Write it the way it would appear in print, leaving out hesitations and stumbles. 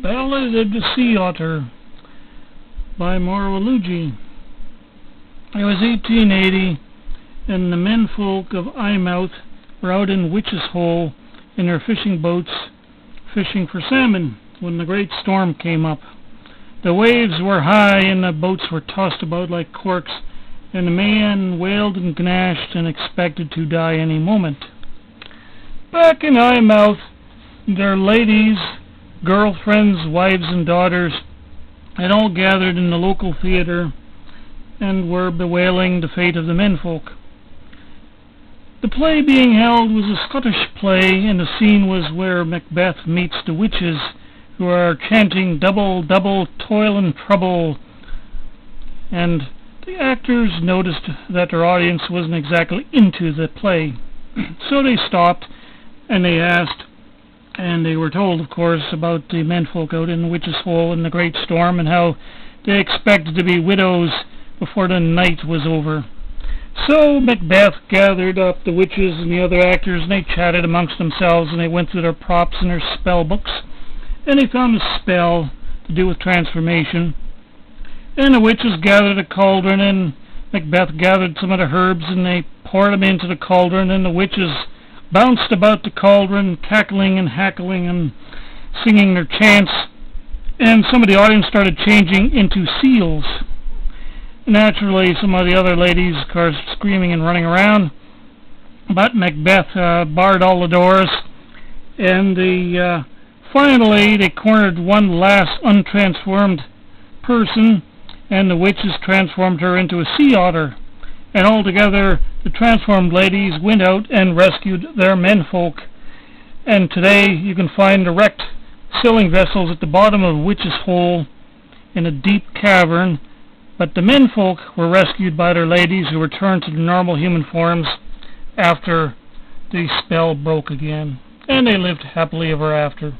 Ballad of the Sea Otter by Mauro Luggi. It was 1880, and the menfolk of Eyemouth were out in Witch's Hole in their fishing boats, fishing for salmon, when the great storm came up. The waves were high, and the boats were tossed about like corks, and the man wailed and gnashed and expected to die any moment. Back in Eyemouth, their ladies, girlfriends, wives, and daughters had all gathered in the local theatre and were bewailing the fate of the menfolk. The play being held was a Scottish play, and the scene was where Macbeth meets the witches, who are chanting double, double, toil and trouble. And the actors noticed that their audience wasn't exactly into the play. So they stopped, and they asked, and they were told, of course, about the menfolk out in the Witch's Hole in the great storm, and how they expected to be widows before the night was over. So Macbeth gathered up the witches and the other actors, and they chatted amongst themselves, and they went through their props and their spell books, and they found a spell to do with transformation. And the witches gathered a cauldron, and Macbeth gathered some of the herbs, and they poured them into the cauldron, and the witches bounced about the cauldron, cackling and hackling and singing their chants, and some of the audience started changing into seals. Naturally, some of the other ladies, of course, screaming and running around, but Macbeth barred all the doors, and finally they cornered one last untransformed person, and the witches transformed her into a sea otter. And altogether, the transformed ladies went out and rescued their menfolk. And today, you can find the wrecked sailing vessels at the bottom of Witch's Hole in a deep cavern. But the menfolk were rescued by their ladies, who returned to their normal human forms after the spell broke again. And they lived happily ever after.